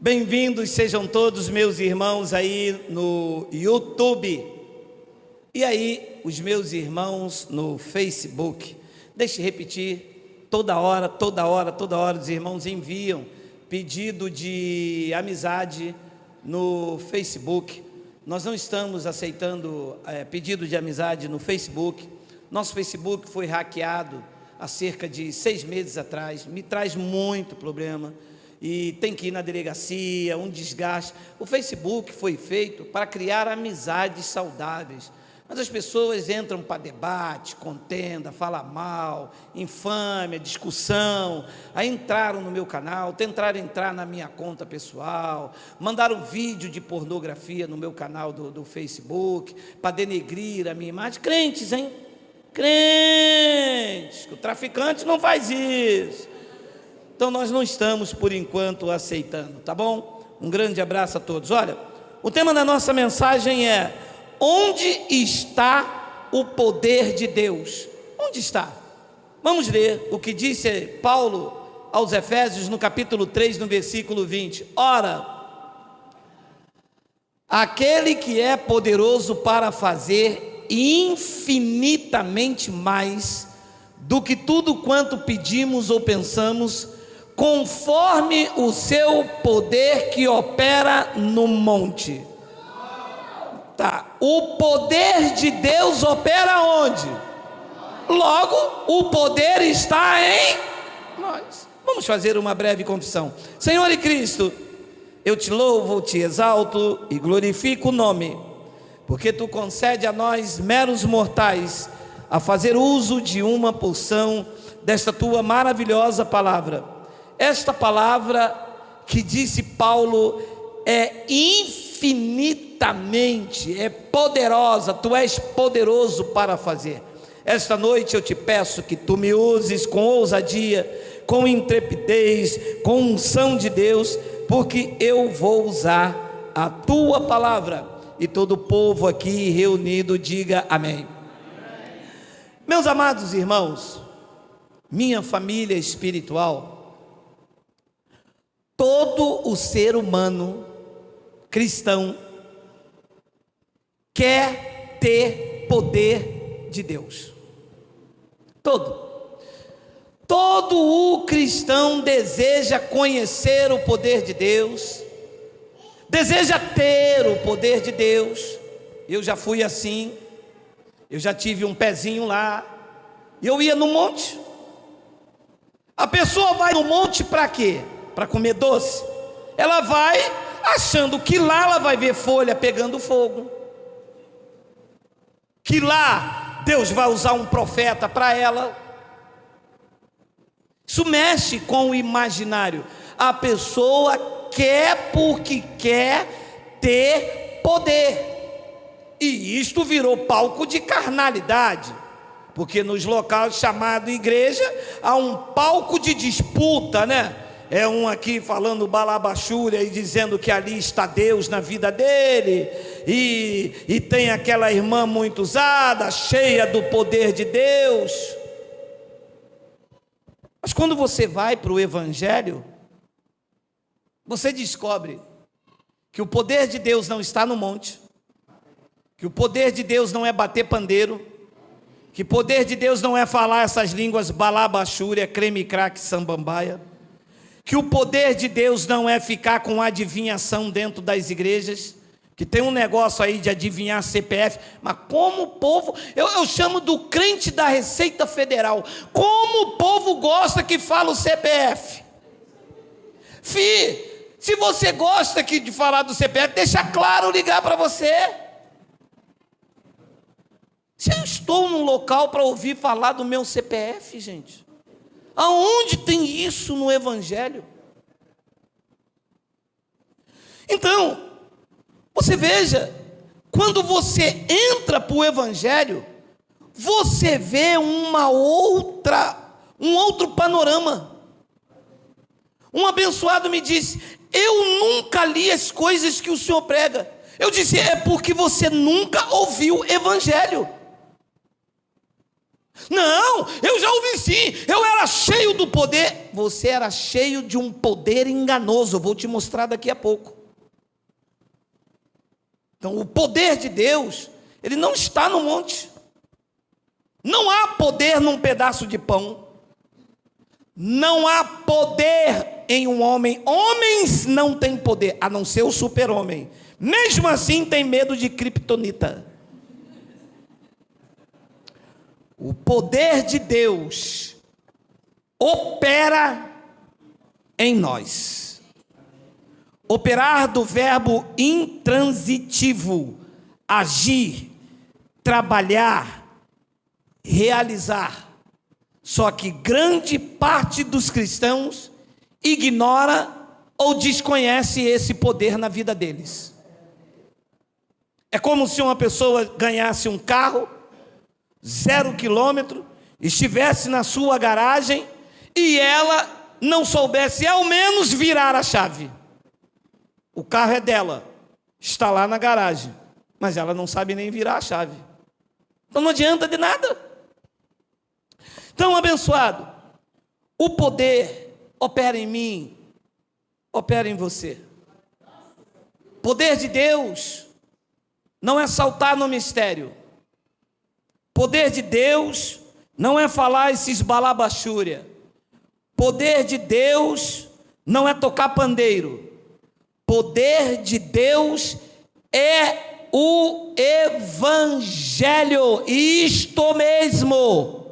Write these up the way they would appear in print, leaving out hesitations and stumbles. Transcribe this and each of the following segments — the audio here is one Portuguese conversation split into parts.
Bem-vindos sejam todos meus irmãos aí no YouTube. E aí, os meus irmãos no Facebook. Deixe eu repetir, toda hora, os irmãos enviam pedido de amizade no Facebook. Nós não estamos aceitando pedido de amizade no Facebook. Nosso Facebook foi hackeado há cerca de 6 meses atrás. Me traz muito problema. E tem que ir na delegacia, um desgaste. O Facebook foi feito para criar amizades saudáveis, mas as pessoas entram para debate, contenda, fala mal, infâmia, discussão. Aí entraram no meu canal, tentaram entrar na minha conta pessoal, mandaram vídeo de pornografia no meu canal do Facebook, para denegrir a minha imagem. Crentes, hein? Crentes, o traficante não faz isso. Então nós não estamos por enquanto aceitando, tá bom? Um grande abraço a todos. Olha, o tema da nossa mensagem é: onde está o poder de Deus? Onde está? Vamos ler o que disse Paulo aos Efésios no capítulo 3, no versículo 20. Ora, aquele que é poderoso para fazer infinitamente mais do que tudo quanto pedimos ou pensamos, conforme o seu poder que opera no monte. Tá, o poder de Deus opera onde? Logo, o poder está em nós. Vamos fazer uma breve confissão. Senhor e Cristo, eu te louvo, te exalto e glorifico o nome, porque tu concede a nós, meros mortais, a fazer uso de uma porção desta tua maravilhosa palavra. Esta palavra que disse Paulo é infinitamente, é poderosa, tu és poderoso para fazer. Esta noite eu te peço que tu me uses com ousadia, com intrepidez, com unção de Deus, porque eu vou usar a tua palavra. E todo o povo aqui reunido diga amém. Meus amados irmãos, minha família espiritual, todo o ser humano cristão quer ter poder de Deus. Todo o cristão deseja conhecer o poder de Deus, deseja ter o poder de Deus. Eu já fui assim, eu já tive um pezinho lá, e eu ia no monte. A pessoa vai no monte para quê? Para comer doce. Ela vai achando que lá ela vai ver folha pegando fogo, que lá Deus vai usar um profeta para ela. Isso mexe com o imaginário. A pessoa quer porque quer ter poder, e isto virou palco de carnalidade, porque nos locais chamados igreja há um palco de disputa, né? É um aqui falando balabachúria e dizendo que ali está Deus na vida dele, e tem aquela irmã muito usada, cheia do poder de Deus. Mas quando você vai para o Evangelho, você descobre que o poder de Deus não está no monte, que o poder de Deus não é bater pandeiro, que o poder de Deus não é falar essas línguas balabachúria, creme craque, sambambaia, que o poder de Deus não é ficar com adivinhação dentro das igrejas, que tem um negócio aí de adivinhar CPF, mas como o povo, eu chamo do crente da Receita Federal, como o povo gosta que fala o CPF. Se você gosta aqui de falar do CPF, deixa claro ligar para você. Se eu estou num local para ouvir falar do meu CPF, gente, aonde tem isso no Evangelho? Então, você veja, quando você entra para o Evangelho, você vê um outro panorama. Um abençoado me disse: eu nunca li as coisas que o senhor prega. Eu disse: é porque você nunca ouviu o Evangelho. Não, eu já ouvi sim, eu era cheio do poder. Você era cheio de um poder enganoso, eu vou te mostrar daqui a pouco. Então o poder de Deus, ele não está no monte. Não há poder num pedaço de pão. Não há poder em um homem. Homens não têm poder, a não ser o super-homem. Mesmo assim tem medo de criptonita. O poder de Deus opera em nós. Operar do verbo intransitivo, agir, trabalhar, realizar. Só que grande parte dos cristãos ignora ou desconhece esse poder na vida deles. É como se uma pessoa ganhasse um carro 0 quilômetro, estivesse na sua garagem e ela não soubesse ao menos virar a chave. O carro é dela, está lá na garagem, mas ela não sabe nem virar a chave. Então não adianta de nada. Então, abençoado, o poder opera em mim, opera em você. Poder de Deus não é saltar no mistério. Poder de Deus não é falar esses balabachúria. Poder de Deus não é tocar pandeiro. Poder de Deus é o Evangelho, isto mesmo.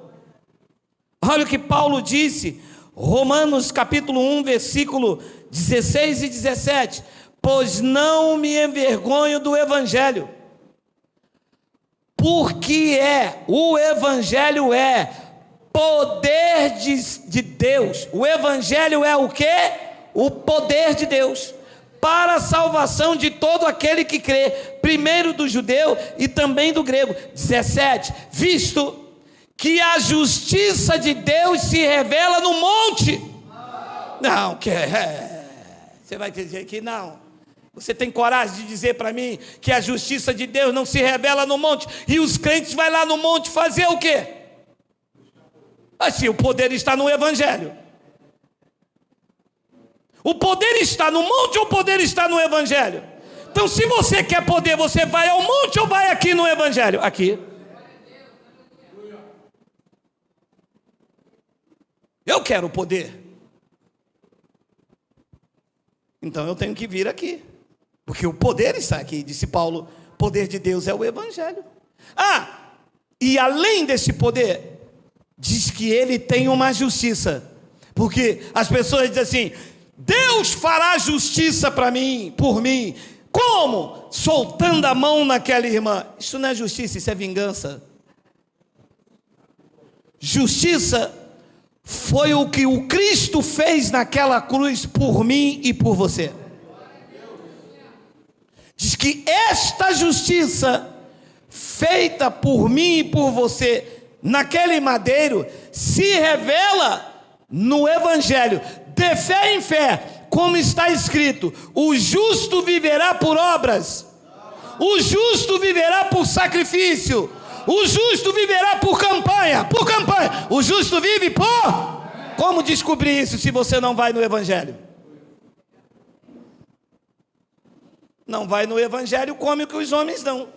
Olha o que Paulo disse, Romanos capítulo 1, versículo 16 e 17. Pois não me envergonho do Evangelho, porque o Evangelho é poder de Deus. O Evangelho é o quê? O poder de Deus, para a salvação de todo aquele que crê, primeiro do judeu e também do grego. 17, visto que a justiça de Deus se revela no monte. Não, você vai dizer que não. Você tem coragem de dizer para mim que a justiça de Deus não se revela no monte? E os crentes vão lá no monte fazer o quê? Assim, o poder está no Evangelho. O poder está no monte ou o poder está no Evangelho? Então, se você quer poder, você vai ao monte ou vai aqui no Evangelho? Aqui. Eu quero poder. Então eu tenho que vir aqui. Porque o poder está aqui, disse Paulo. O poder de Deus é o Evangelho. E além desse poder, diz que ele tem uma justiça. Porque as pessoas dizem assim: Deus fará justiça para mim, por mim. Como? Soltando a mão naquela irmã. Isso não é justiça, isso é vingança. Justiça foi o que o Cristo fez naquela cruz por mim e por você. Diz que esta justiça feita por mim e por você naquele madeiro se revela no Evangelho, de fé em fé, como está escrito: o justo viverá por obras, o justo viverá por sacrifício, o justo viverá por campanha, o justo vive por... Como descobrir isso se você não vai no Evangelho? Não vai no Evangelho, come o que os homens dão.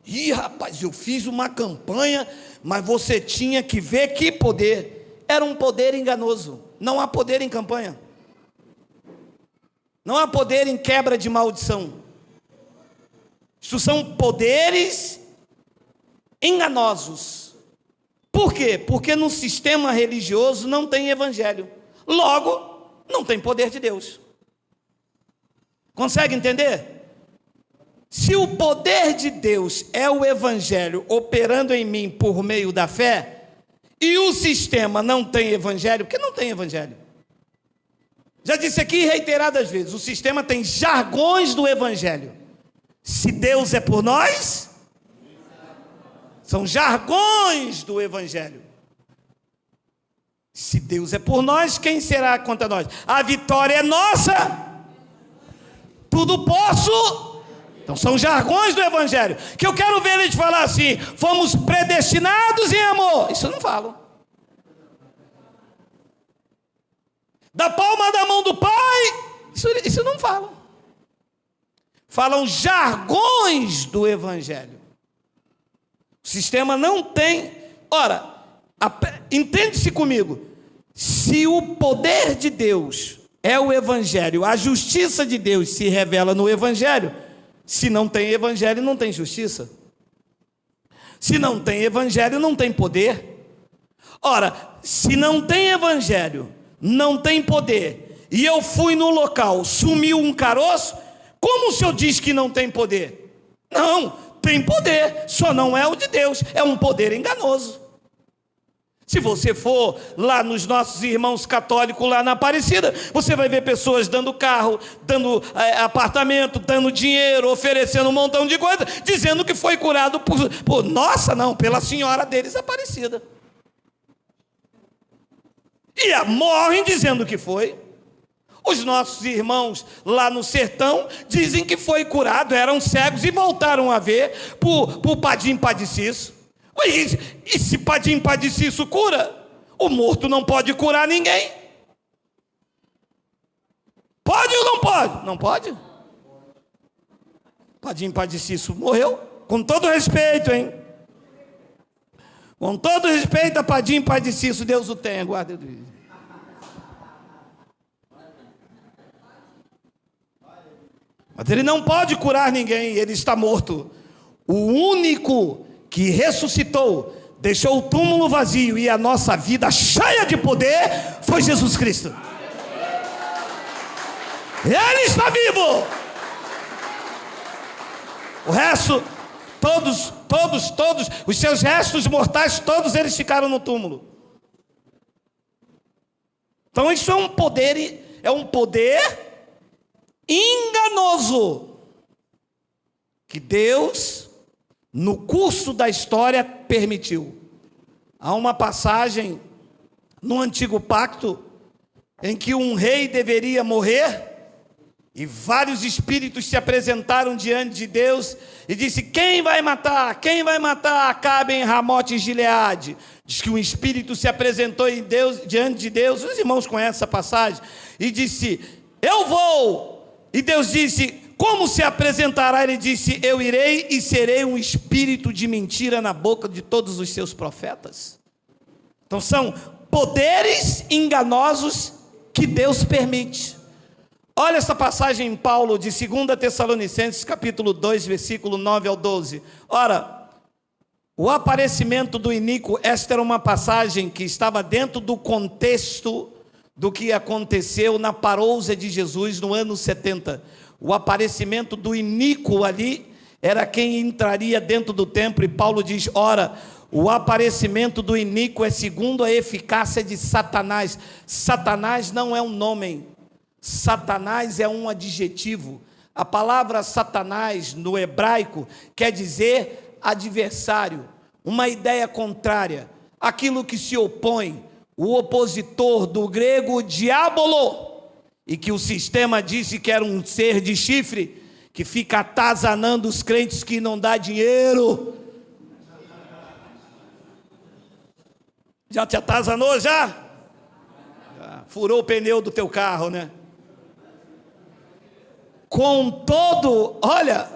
Ih, rapaz, eu fiz uma campanha, mas você tinha que ver que poder. Era um poder enganoso. Não há poder em campanha. Não há poder em quebra de maldição. Isso são poderes enganosos. Por quê? Porque no sistema religioso não tem evangelho. Logo, não tem poder de Deus. Consegue entender? Se o poder de Deus é o evangelho operando em mim por meio da fé, e o sistema não tem evangelho, porque não tem evangelho. Já disse aqui reiteradas vezes, o sistema tem jargões do evangelho. Se Deus é por nós, são jargões do evangelho. Se Deus é por nós, quem será contra nós? A vitória é nossa. Tudo posso Então são jargões do evangelho, que eu quero ver eles falar assim: fomos predestinados em amor. Isso não falam. Da palma da mão do Pai, isso não falam. Falam jargões do evangelho. O sistema não tem. Ora, entende-se comigo, se o poder de Deus é o evangelho, a justiça de Deus se revela no evangelho, se não tem evangelho, não tem justiça. Se não tem evangelho, não tem poder. Ora, se não tem evangelho, não tem poder, e eu fui no local, sumiu um caroço, como o senhor diz que não tem poder? Não, tem poder, só não é o de Deus, é um poder enganoso. Se você for lá nos nossos irmãos católicos lá na Aparecida, você vai ver pessoas dando carro, dando apartamento, dando dinheiro, oferecendo um montão de coisa, dizendo que foi curado por nossa, não, pela senhora deles Aparecida. E morrem dizendo que foi. Os nossos irmãos lá no sertão dizem que foi curado, eram cegos e voltaram a ver por Padim Padiciço. E se Padim Padiciço cura, o morto não pode curar ninguém. Pode ou não pode? Não pode. Padim Padiciço morreu, com todo respeito, hein? Com todo respeito a Padim Padiciço, Deus o tenha, guarda Deus. Mas ele não pode curar ninguém, ele está morto. O único que ressuscitou, deixou o túmulo vazio e a nossa vida cheia de poder, foi Jesus Cristo. Ele está vivo. O resto, todos, os seus restos mortais, todos eles ficaram no túmulo. Então isso é um poder enganoso, que Deus, no curso da história, permitiu. Há uma passagem no Antigo Pacto, em que um rei deveria morrer, e vários espíritos se apresentaram diante de Deus, e disse: quem vai matar? Quem vai matar Acabe em Ramote e Gileade? Diz que um espírito se apresentou diante de Deus, os irmãos conhecem essa passagem, e disse: eu vou. E Deus disse: como se apresentará? Ele disse: eu irei e serei um espírito de mentira na boca de todos os seus profetas. Então são poderes enganosos que Deus permite. Olha essa passagem em Paulo, de 2 Tessalonicenses, capítulo 2, versículo 9 ao 12. Ora, o aparecimento do iníquo, esta era uma passagem que estava dentro do contexto do que aconteceu na parousia de Jesus no ano 70. O aparecimento do iníquo ali era quem entraria dentro do templo, e Paulo diz: ora, o aparecimento do iníquo é segundo a eficácia de Satanás. Satanás não é um nome, Satanás é um adjetivo. A palavra Satanás no hebraico quer dizer adversário, uma ideia contrária, aquilo que se opõe, o opositor, do grego diabolo, e que o sistema disse que era um ser de chifre, que fica atazanando os crentes que não dá dinheiro. Já te atazanou já? Furou o pneu do teu carro, né? Com todo, olha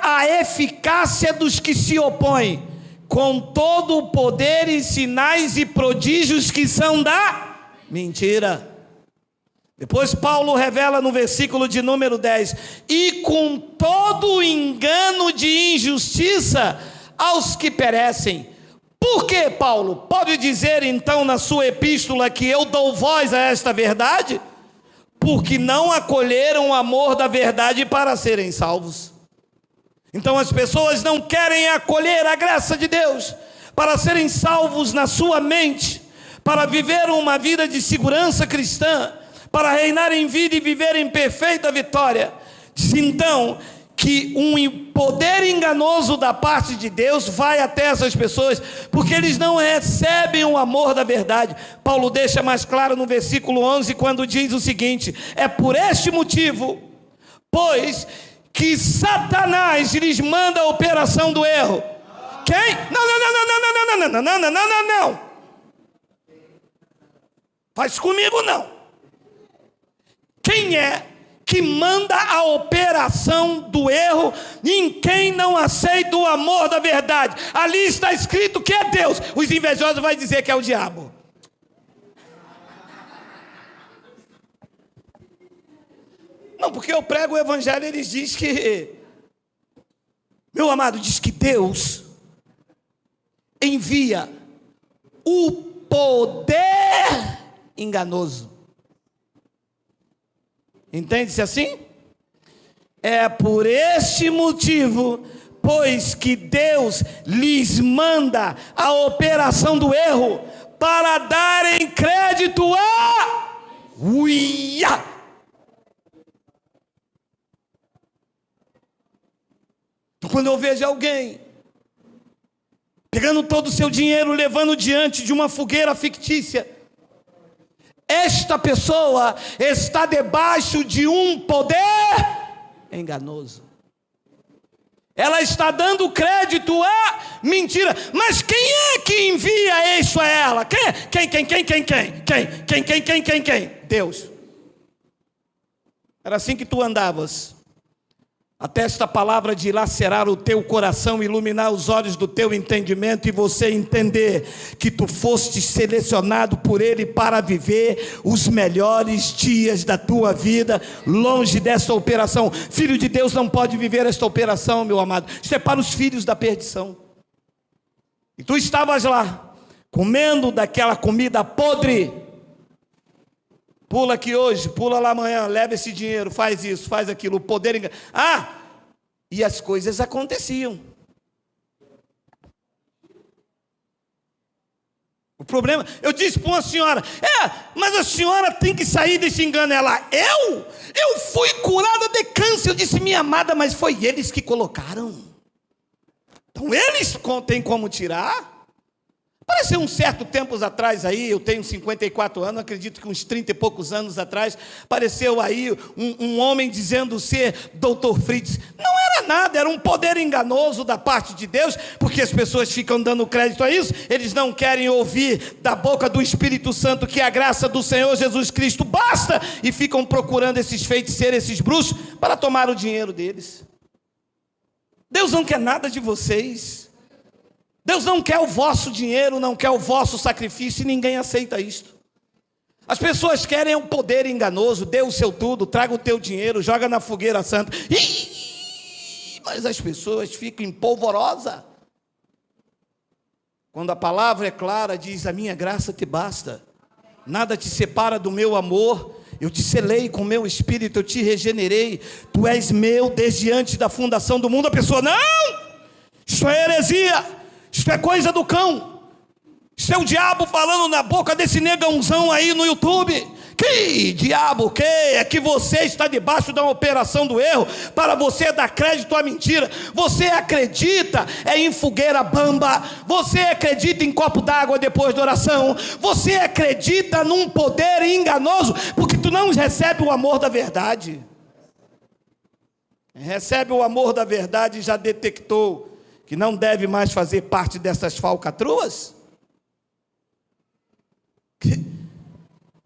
a eficácia dos que se opõem, com todo o poder e sinais e prodígios que são da mentira. Depois Paulo revela no versículo de número 10: e com todo o engano de injustiça aos que perecem. Por que, Paulo pode dizer então na sua epístola que eu dou voz a esta verdade? Porque não acolheram o amor da verdade para serem salvos. Então as pessoas não querem acolher a graça de Deus para serem salvos na sua mente, para viver uma vida de segurança cristã, para reinar em vida e viver em perfeita vitória. Diz então que um poder enganoso da parte de Deus vai até essas pessoas, porque eles não recebem o amor da verdade. Paulo deixa mais claro no versículo 11, quando diz o seguinte: é por este motivo, pois, que Satanás lhes manda a operação do erro? Quem? Não. Faz comigo não. Quem é que manda a operação do erro em quem não aceita o amor da verdade? Ali está escrito que é Deus. Os invejosos vão dizer que é o diabo. Não, porque eu prego o evangelho, eles dizem que, meu amado, diz que Deus envia o poder enganoso. Entende-se assim? É por este motivo, pois que Deus lhes manda a operação do erro, para darem crédito a uia. Quando eu vejo alguém pegando todo o seu dinheiro, levando diante de uma fogueira fictícia, esta pessoa está debaixo de um poder enganoso. Ela está dando crédito à mentira. Mas quem é que envia isso a ela? Quem? Deus. Era assim que tu andavas, até esta palavra dilacerar o teu coração, iluminar os olhos do teu entendimento e você entender que tu foste selecionado por Ele para viver os melhores dias da tua vida, longe dessa operação. Filho de Deus não pode viver esta operação, meu amado. Isto é para os filhos da perdição. E tu estavas lá, comendo daquela comida podre. Pula aqui hoje, pula lá amanhã, leva esse dinheiro, faz isso, faz aquilo, o poder... e as coisas aconteciam. O problema, eu disse para uma senhora, mas a senhora tem que sair desse engano. Ela, eu fui curada de câncer. Eu disse, minha amada, mas foi eles que colocaram. Então eles têm como tirar. Apareceu um certo tempos atrás aí, eu tenho 54 anos, acredito que uns 30 e poucos anos atrás, apareceu aí um homem dizendo ser Dr. Fritz. Não era nada, era um poder enganoso da parte de Deus, porque as pessoas ficam dando crédito a isso, eles não querem ouvir da boca do Espírito Santo que a graça do Senhor Jesus Cristo basta, e ficam procurando esses feiticeiros, esses bruxos, para tomar o dinheiro deles. Deus não quer nada de vocês. Deus não quer o vosso dinheiro, não quer o vosso sacrifício, e ninguém aceita isto. As pessoas querem o poder enganoso. Dê o seu tudo, traga o teu dinheiro, joga na fogueira santa. Mas as pessoas ficam empolvorosas. Quando a palavra é clara, diz, a minha graça te basta. Nada te separa do meu amor. Eu te selei com o meu espírito, eu te regenerei. Tu és meu desde antes da fundação do mundo. A pessoa, não! Isso é heresia. Isso é coisa do cão. Isso é o diabo falando na boca desse negãozão aí no YouTube. Que diabo que é que você está debaixo da operação do erro para você dar crédito à mentira? Você acredita em fogueira bamba? Você acredita em copo d'água depois da oração? Você acredita num poder enganoso porque tu não recebe o amor da verdade. Recebe o amor da verdade e já detectou que não deve mais fazer parte dessas falcatruas?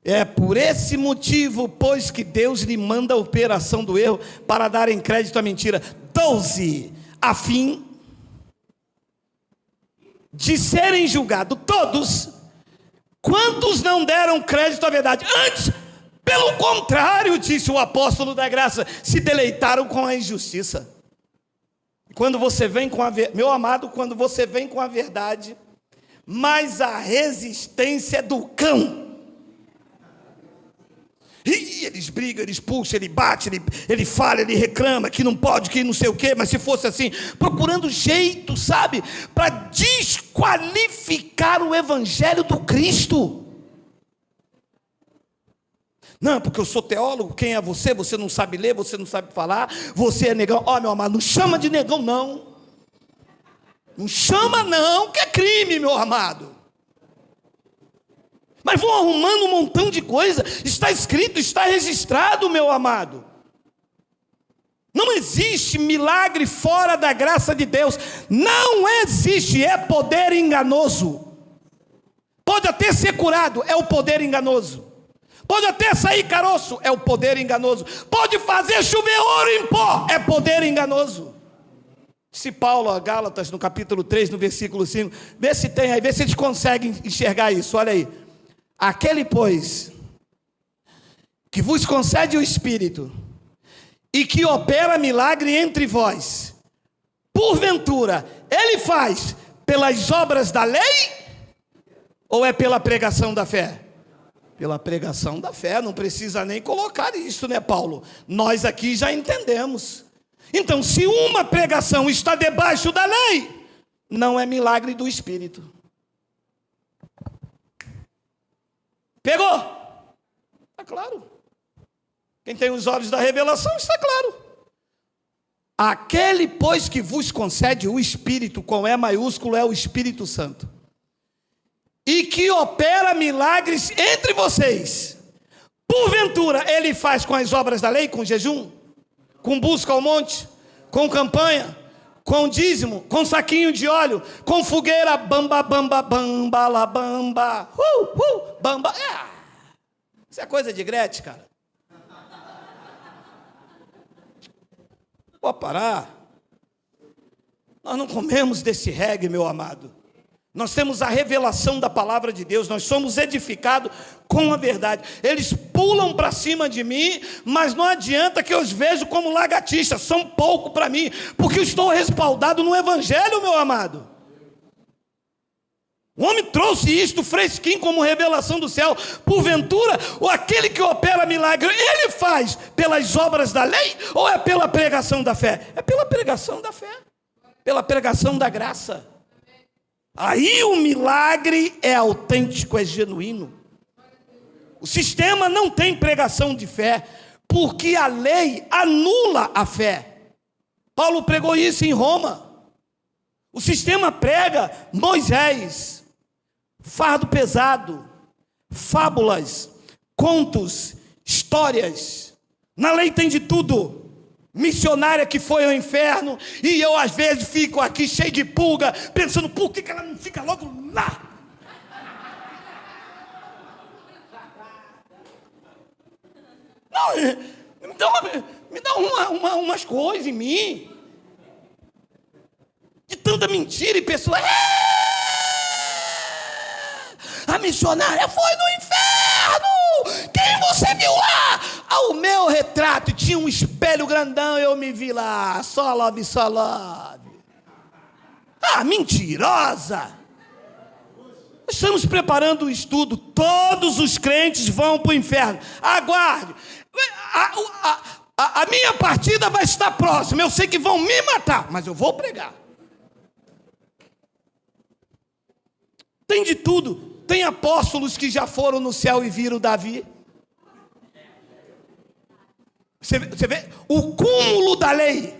É por esse motivo, pois, que Deus lhe manda a operação do erro para darem crédito à mentira. 12, a fim de serem julgados todos quantos não deram crédito à verdade. Antes, pelo contrário, disse o apóstolo da graça, se deleitaram com a injustiça. Quando você vem com a verdade, meu amado, quando você vem com a verdade, mas a resistência é do cão. E eles brigam, eles puxam, ele bate, ele fala, ele reclama que não pode, que não sei o quê, mas se fosse assim, procurando jeito, sabe, para desqualificar o evangelho do Cristo. Não, porque eu sou teólogo, quem é você? Você não sabe ler, você não sabe falar, você é negão. Ó, meu amado, não chama de negão não. Não chama não, que é crime, meu amado. Mas vão arrumando um montão de coisa. Está escrito, está registrado, meu amado. Não existe milagre fora da graça de Deus. Não existe, é poder enganoso. Pode até ser curado, é o poder enganoso. Pode até sair caroço, é o poder enganoso. Pode fazer chover ouro em pó, é poder enganoso. Se Paulo, a Gálatas, no capítulo 3, no versículo 5, vê se tem aí, vê se eles conseguem enxergar isso, olha aí. Aquele, pois, que vos concede o Espírito, e que opera milagre entre vós, porventura, ele faz pelas obras da lei, ou é pela pregação da fé? Pela pregação da fé, não precisa nem colocar isso, né, Paulo? Nós aqui já entendemos. Então, se uma pregação está debaixo da lei, não é milagre do Espírito. Pegou? Está claro. Quem tem os olhos da revelação, está claro. Aquele, pois, que vos concede o Espírito, com E maiúsculo, é o Espírito Santo, e que opera milagres entre vocês, porventura, ele faz com as obras da lei, com jejum, com busca ao monte, com campanha, com dízimo, com saquinho de óleo, com fogueira, bamba, bamba, bamba, la bamba, bamba, isso é coisa de Gretchen, cara. Pode parar. Nós não comemos desse reggae, meu amado. Nós temos a revelação da palavra de Deus, nós somos edificados com a verdade. Eles pulam para cima de mim, mas não adianta que eu os vejo como lagartixas, são pouco para mim, porque eu estou respaldado no Evangelho, meu amado. O homem trouxe isto fresquinho como revelação do céu. Porventura, ou aquele que opera milagre, ele faz pelas obras da lei, ou é pela pregação da fé? É pela pregação da fé, pela pregação da graça. Aí o milagre é autêntico, é genuíno. O sistema não tem pregação de fé, porque a lei anula a fé. Paulo pregou isso em Roma. O sistema prega Moisés, fardo pesado, fábulas, contos, histórias. Na lei tem de tudo. Missionária que foi ao inferno, e eu às vezes fico aqui cheio de pulga, pensando, por que ela não fica logo lá? Não, me dá umas coisas em mim, de tanta mentira, e pessoa, a missionária foi no inferno, quem você viu lá? Ao meu retrato, tinha um espelho grandão, eu me vi lá, só love. Mentirosa. Estamos preparando o estudo, todos os crentes vão para o inferno, aguarde, a minha partida vai estar próxima, eu sei que vão me matar, mas eu vou pregar. Tem de tudo, tem apóstolos que já foram no céu e viram Davi. Você vê o cúmulo da lei.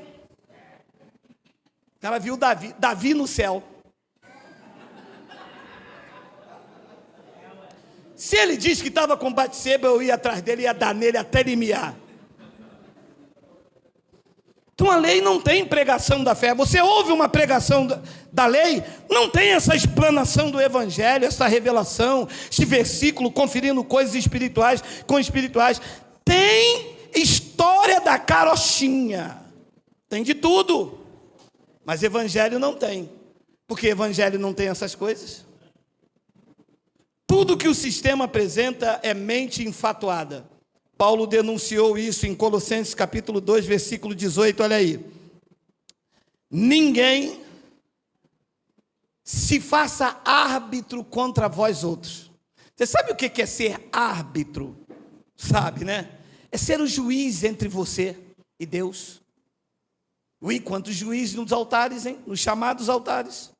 O cara viu Davi no céu. Se ele disse que estava com Batseba, eu ia atrás dele, ia dar nele até ele miar. Então a lei não tem pregação da fé. Você ouve uma pregação da lei, não tem essa explanação do evangelho, essa revelação, esse versículo conferindo coisas espirituais com espirituais. Tem história da carochinha, tem de tudo, mas evangelho não tem, porque evangelho não tem essas coisas. Tudo que o sistema apresenta é mente enfatuada. Paulo denunciou isso em Colossenses capítulo 2, versículo 18, olha aí. Ninguém se faça árbitro contra vós outros. Você sabe o que é ser árbitro? Sabe, né? É ser o juiz entre você e Deus. Quanto juiz nos altares, hein? Nos chamados altares.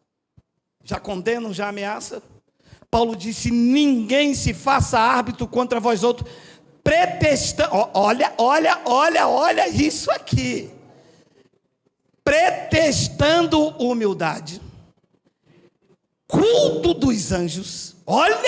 Já condenam, já ameaça. Paulo disse, ninguém se faça árbitro contra vós outros, pretextando, olha isso aqui. Pretextando humildade, culto dos anjos. Olha.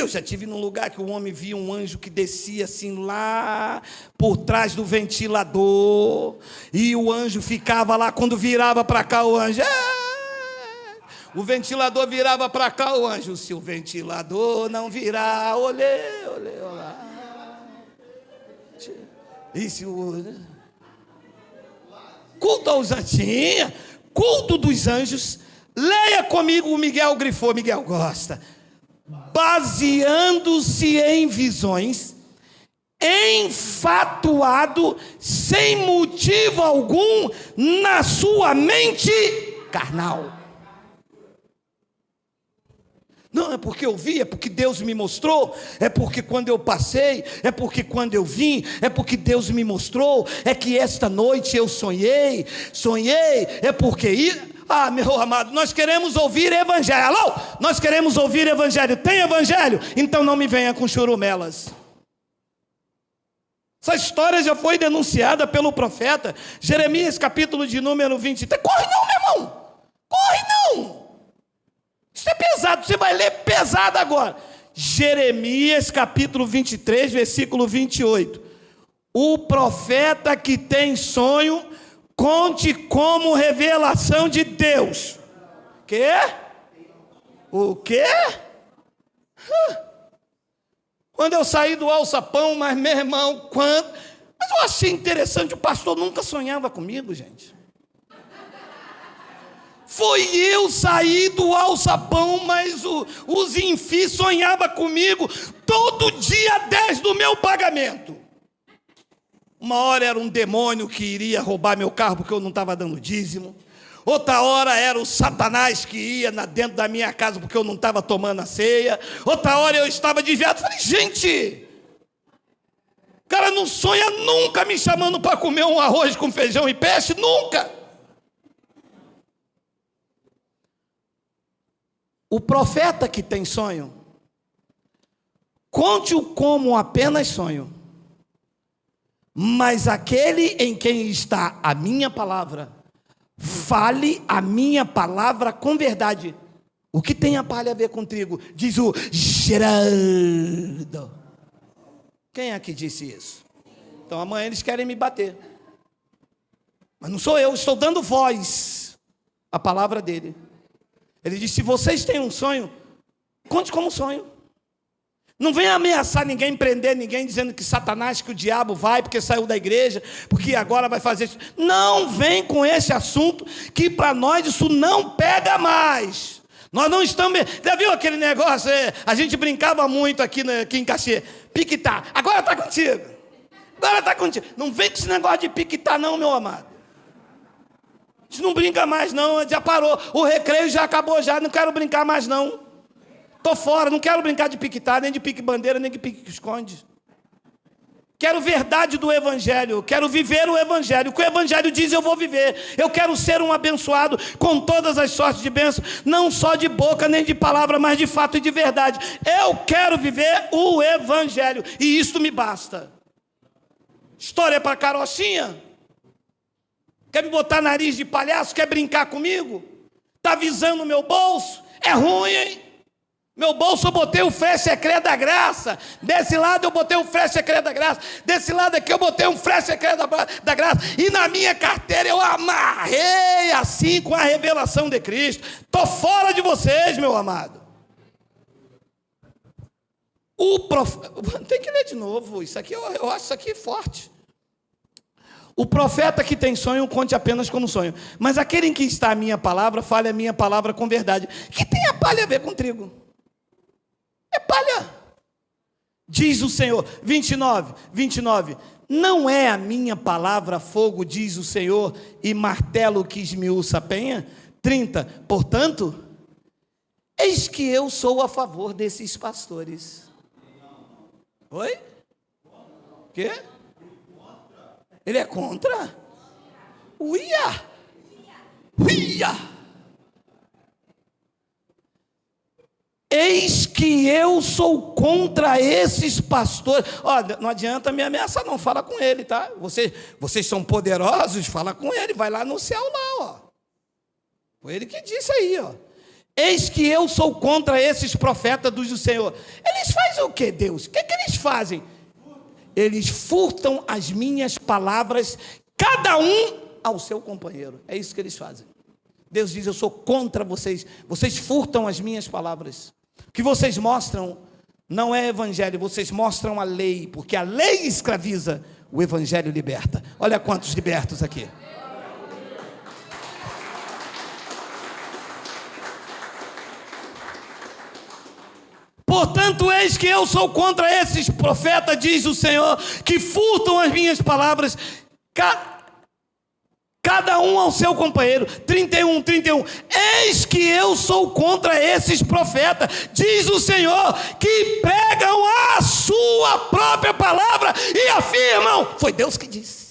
Eu já estive num lugar que o homem via um anjo que descia assim lá por trás do ventilador, e o anjo ficava lá. Quando virava para cá o anjo, o ventilador virava para cá o anjo, se o ventilador não virar, olê, olá. E se o culto aos anjos, culto dos anjos. Leia comigo, o Miguel grifou, Miguel gosta. Baseando-se em visões, enfatuado, sem motivo algum, na sua mente carnal. Não, é porque eu vi, é porque Deus me mostrou, é porque quando eu passei, é porque quando eu vim, é porque Deus me mostrou, é que esta noite eu sonhei, é porque... Ah, meu amado, nós queremos ouvir evangelho. Alô? Nós queremos ouvir evangelho. Tem evangelho? Então não me venha com churumelas. Essa história já foi denunciada pelo profeta Jeremias, capítulo de número 23. Corre não, meu irmão. Corre não. Isso é pesado, você vai ler pesado agora. Jeremias, capítulo 23, versículo 28. O profeta que tem sonho, conte como revelação de Deus. Quê? O quê? Quando eu saí do alçapão, mas meu irmão, quando... Mas eu achei interessante, o pastor nunca sonhava comigo, gente. Foi eu sair do alçapão, mas os infis sonhavam comigo todo dia 10 do meu pagamento. Uma hora era um demônio que iria roubar meu carro porque eu não estava dando dízimo. Outra hora era o Satanás que ia dentro da minha casa porque eu não estava tomando a ceia. Outra hora eu estava desviado. Falei, gente, o cara não sonha nunca me chamando para comer um arroz com feijão e peixe, nunca. O profeta que tem sonho, conte-o como apenas sonho. Mas aquele em quem está a minha palavra, fale a minha palavra com verdade. O que tem a palha a ver com trigo? Diz o Geraldo. Quem é que disse isso? Então amanhã eles querem me bater. Mas não sou eu, estou dando voz à palavra dele. Ele disse, se vocês têm um sonho, conte como sonho. Não venha ameaçar ninguém, prender ninguém, dizendo que Satanás, que o diabo vai, porque saiu da igreja, porque agora vai fazer isso. Não vem com esse assunto, que para nós isso não pega mais. Nós não estamos... Já viu aquele negócio? A gente brincava muito aqui em Caxias. Piquetá. Agora está contigo. Agora está contigo. Não vem com esse negócio de piquetá não, meu amado. A gente não brinca mais não, já parou. O recreio já acabou já, não quero brincar mais não. Estou fora, não quero brincar de piquetá, nem de pique-bandeira, nem de pique-esconde. Quero verdade do Evangelho, quero viver o Evangelho. O que o Evangelho diz, eu vou viver. Eu quero ser um abençoado com todas as sortes de bênção, não só de boca, nem de palavra, mas de fato e de verdade. Eu quero viver o Evangelho, e isto me basta. História para carochinha? Quer me botar nariz de palhaço? Quer brincar comigo? Está visando o meu bolso? É ruim, hein? Meu bolso eu botei o frete secreto da graça. Desse lado eu botei o frete secreto da graça. Desse lado aqui eu botei um frete secreto da graça. E na minha carteira eu amarrei assim com a revelação de Cristo. Estou fora de vocês, meu amado. Tem que ler de novo. Isso aqui eu acho isso aqui forte. O profeta que tem sonho, conte apenas como sonho. Mas aquele em que está a minha palavra, fale a minha palavra com verdade. Que tem a palha a ver com trigo? É palha. Diz o Senhor, 29. Não é a minha palavra fogo, diz o Senhor, e martelo que esmiuça a penha? 30. Portanto, eis que eu sou a favor desses pastores. Oi? Quê? Ele é contra? Uia! Eis que eu sou contra esses pastores. Olha, não adianta me ameaçar não, fala com ele, tá? Vocês são poderosos, fala com ele, vai lá no céu lá, ó. Foi ele que disse aí, ó. eis que eu sou contra esses profetas do Senhor. Eles fazem o que, Deus? O que eles fazem? Eles furtam as minhas palavras, cada um ao seu companheiro. É isso que eles fazem. Deus diz: eu sou contra vocês. Vocês furtam as minhas palavras. O que vocês mostram não é evangelho, vocês mostram a lei, porque a lei escraviza, o evangelho liberta. Olha quantos libertos aqui. Portanto, eis que eu sou contra esses profetas, diz o Senhor, que furtam as minhas palavras, cada um ao seu companheiro. 31. Eis que eu sou contra esses profetas, diz o Senhor, que pregam a sua própria palavra e afirmam. Foi Deus que disse.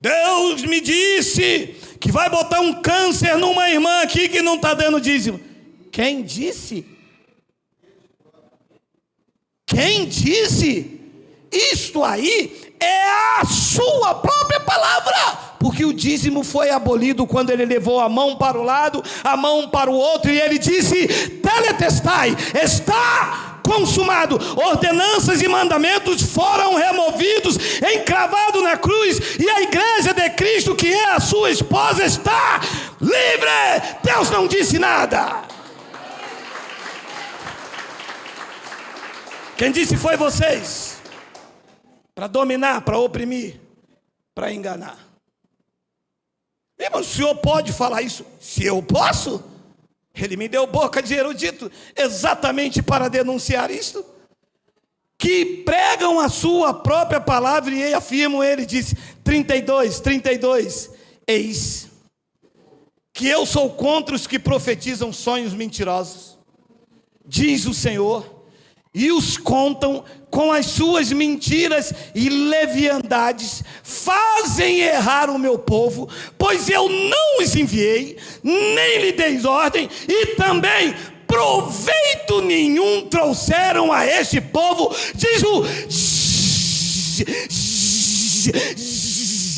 Deus me disse que vai botar um câncer numa irmã aqui que não está dando dízimo. Quem disse? Quem disse? Isto aí é a sua própria palavra, porque o dízimo foi abolido quando ele levou a mão para o lado, a mão para o outro, e ele disse: teletestai, está consumado. Ordenanças e mandamentos foram removidos, encravados na cruz, e a igreja de Cristo, que é a sua esposa, está livre. Deus não disse nada. Quem disse foi vocês. Para dominar, para oprimir, para enganar. Irmão, o senhor pode falar isso? Se eu posso? Ele me deu boca de erudito exatamente para denunciar isto. Que pregam a sua própria palavra e afirmam, ele disse, 32, eis que eu sou contra os que profetizam sonhos mentirosos, diz o Senhor, e os contam com as suas mentiras e leviandades, fazem errar o meu povo, pois eu não os enviei, nem lhe dei ordem, e também proveito nenhum trouxeram a este povo, diz o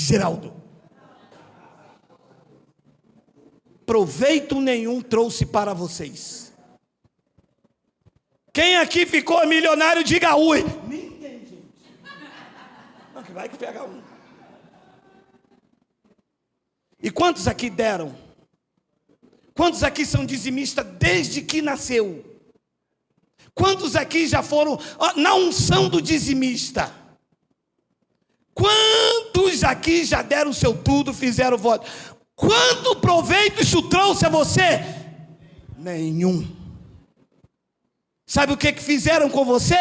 Geraldo. Proveito nenhum trouxe para vocês. Quem aqui ficou milionário, diga ui. Ninguém, gente. Não, que vai que pega um. E quantos aqui deram? Quantos aqui são dizimistas desde que nasceu? Quantos aqui já foram na unção do dizimista? Quantos aqui já deram o seu tudo, fizeram voto? Quanto proveito isso trouxe a você? Nenhum. Sabe o que fizeram com você?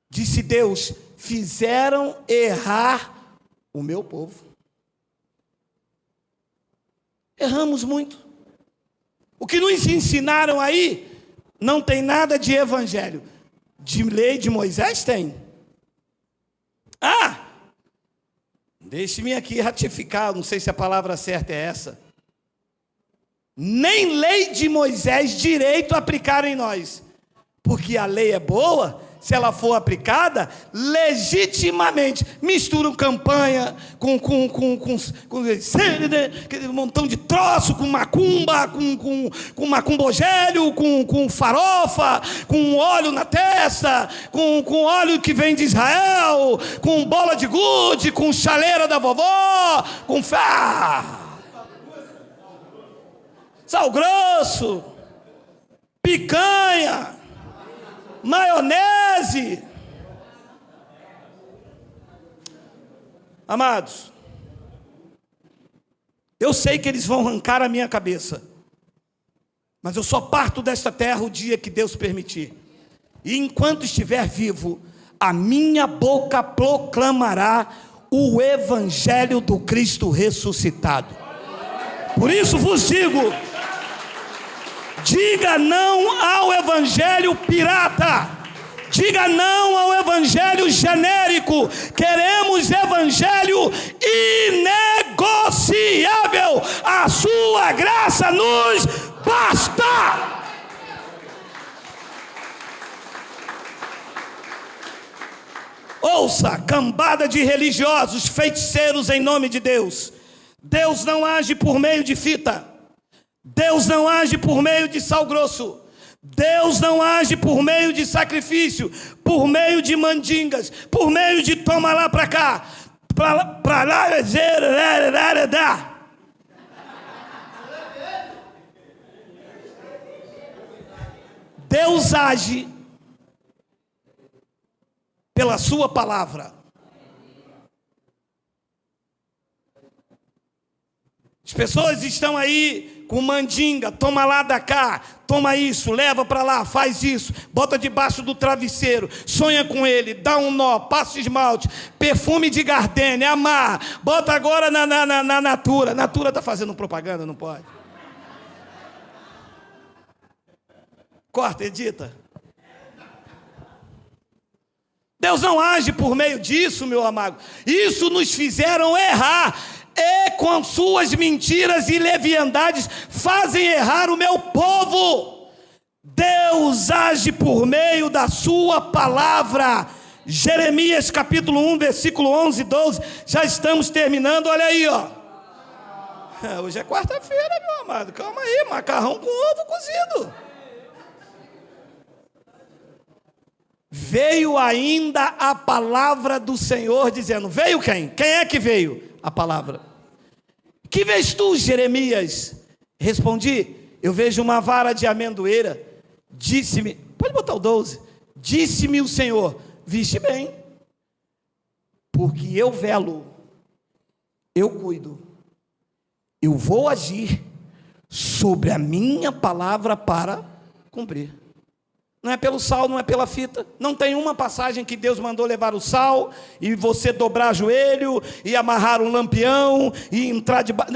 Disse Deus: fizeram errar o meu povo. Erramos muito. O que nos ensinaram aí não tem nada de evangelho. De lei de Moisés tem. Deixe-me aqui ratificar, não sei se a palavra certa é essa. Nem lei de Moisés direito aplicaram em nós. Porque a lei é boa, se ela for aplicada legitimamente. Misturam campanha com um montão de troço, com macumba, com macumbogélio, com farofa, com óleo na testa, com óleo que vem de Israel, com bola de gude, com chaleira da vovó, com sal grosso, picanha, maionese. Amados, eu sei que eles vão arrancar a minha cabeça, mas eu só parto desta terra o dia que Deus permitir. E enquanto estiver vivo, a minha boca proclamará o evangelho do Cristo ressuscitado. Por isso vos digo: diga não ao evangelho pirata. Diga não ao evangelho genérico. Queremos evangelho inegociável. A sua graça nos basta. Ouça, cambada de religiosos, feiticeiros em nome de Deus. Deus não age por meio de fita. Deus não age por meio de sal grosso. Deus não age por meio de sacrifício, por meio de mandingas, por meio de toma lá para cá, para lá, Deus age pela sua palavra. As pessoas estão aí com mandinga, toma lá da cá, toma isso, leva para lá, faz isso, bota debaixo do travesseiro, sonha com ele, dá um nó, passa esmalte, perfume de gardênia, amarra, bota agora na Natura. Natura está fazendo propaganda, não pode? Corta, edita. Deus não age por meio disso, meu amado. Isso nos fizeram errar. E com suas mentiras e leviandades fazem errar o meu povo. Deus age por meio da sua palavra. Jeremias capítulo 1, versículo 11 e 12. Já estamos terminando, olha aí, ó. Hoje é quarta-feira, meu amado. Calma aí, macarrão com ovo cozido. Veio ainda a palavra do Senhor dizendo, veio quem? Quem é que veio? A palavra. Que vês tu, Jeremias? Respondi, eu vejo uma vara de amendoeira. Disse-me, pode botar o 12. Disse-me o Senhor, viste bem, porque eu velo, eu cuido, eu vou agir sobre a minha palavra para cumprir. Não é pelo sal, não é pela fita. Não tem uma passagem que Deus mandou levar o sal e você dobrar joelho e amarrar um lampião e entrar debaixo.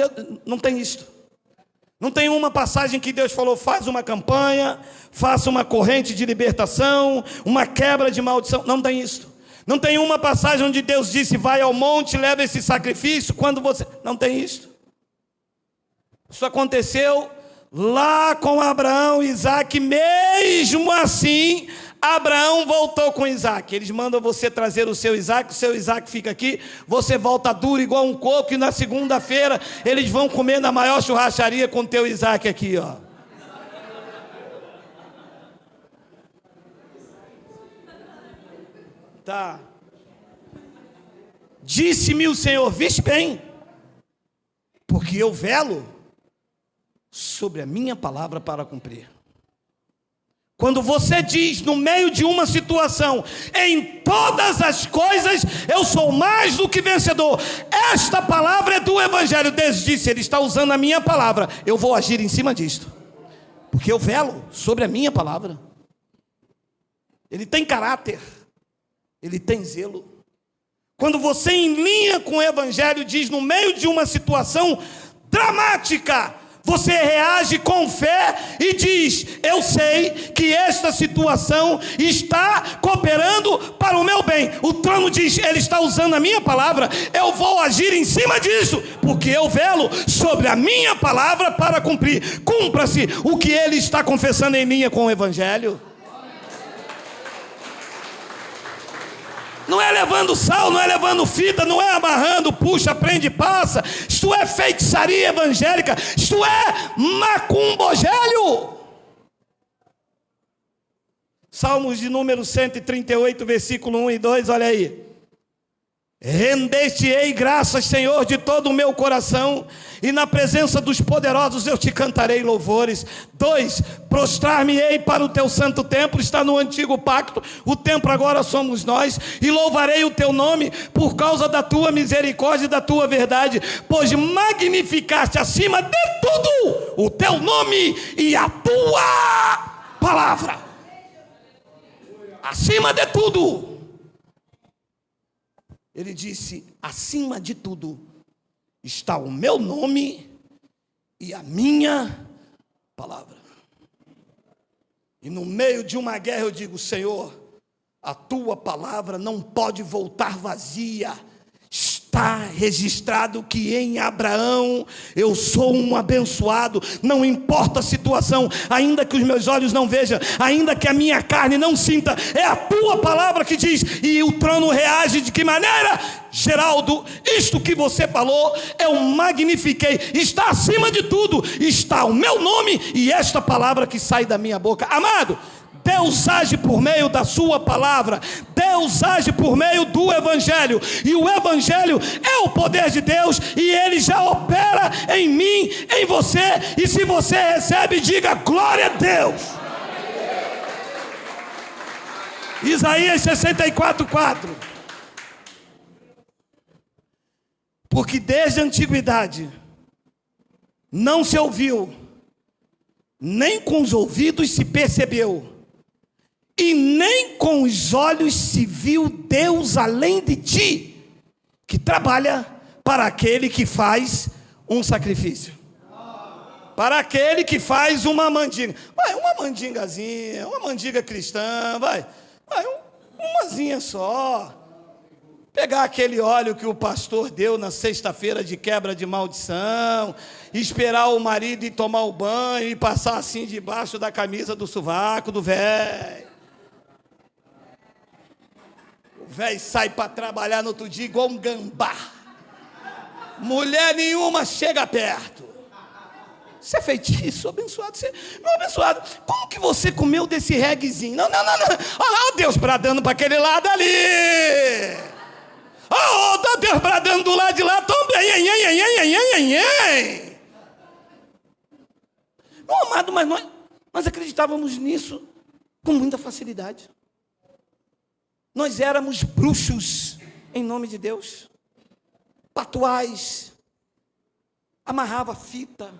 Não tem isto. Não tem uma passagem que Deus falou, faz uma campanha, faça uma corrente de libertação, uma quebra de maldição. Não tem isto. Não tem uma passagem onde Deus disse, vai ao monte, leva esse sacrifício, quando você... Não tem isto. Isso aconteceu lá com Abraão e Isaac. Mesmo assim, Abraão voltou com Isaac. Eles mandam você trazer o seu Isaac fica aqui, você volta duro igual um coco, e na segunda-feira eles vão comer na maior churrascaria com o teu Isaac aqui, ó. Tá. Disse-me o Senhor, viste bem, porque eu velo sobre a minha palavra para cumprir. Quando você diz no meio de uma situação, em todas as coisas eu sou mais do que vencedor, esta palavra é do Evangelho. Deus disse, Ele está usando a minha palavra, eu vou agir em cima disto, porque eu velo sobre a minha palavra. Ele tem caráter, Ele tem zelo. Quando você em linha com o Evangelho diz no meio de uma situação dramática, você reage com fé e diz, eu sei que esta situação está cooperando para o meu bem. O trono diz, Ele está usando a minha palavra, eu vou agir em cima disso, porque eu velo sobre a minha palavra para cumprir. Cumpra-se o que Ele está confessando em linha com o Evangelho. Não é levando sal, não é levando fita, não é amarrando, puxa, prende, passa. Isto é feitiçaria evangélica, isto é macumbogélio. Salmos de número 138, versículo 1 e 2, olha aí. Render-te-ei graças, Senhor, de todo o meu coração, e na presença dos poderosos eu te cantarei louvores. 2, prostrar-me-ei para o teu santo templo. Está no antigo pacto, o templo agora somos nós, e louvarei o teu nome por causa da tua misericórdia e da tua verdade, pois magnificaste acima de tudo o teu nome e a tua palavra. Acima de tudo. Ele disse, acima de tudo está o meu nome e a minha palavra. E no meio de uma guerra eu digo, Senhor, a tua palavra não pode voltar vazia. está registrado que em Abraão eu sou um abençoado, não importa a situação, ainda que os meus olhos não vejam, ainda que a minha carne não sinta, é a tua palavra que diz. E o trono reage de que maneira? Geraldo, isto que você falou, eu magnifiquei, está acima de tudo, está o meu nome e esta palavra que sai da minha boca. Amado, Deus age por meio da sua palavra, Deus age por meio do evangelho, e o evangelho é o poder de Deus, e ele já opera em mim, em você, e se você recebe, diga glória a Deus. Isaías 64:4. Porque desde a antiguidade não se ouviu, nem com os ouvidos se percebeu, e nem com os olhos se viu Deus além de ti, que trabalha para aquele que faz um sacrifício. Para aquele que faz uma mandinga. Vai, uma mandingazinha, uma mandiga cristã, vai umazinha só. Pegar aquele óleo que o pastor deu na sexta-feira de quebra de maldição, esperar o marido ir tomar o banho e passar assim debaixo da camisa do sovaco do velho. O velho sai para trabalhar no outro dia igual um gambá. Mulher nenhuma chega perto. Você é feitiço, abençoado. Meu abençoado, como que você comeu desse reguezinho? Não. Olha Deus bradando para aquele lado ali. Oh, Deus bradando do lado de lá também. Não, amado, mas nós acreditávamos nisso com muita facilidade. Nós éramos bruxos em nome de Deus. Patuais. Amarrava fita.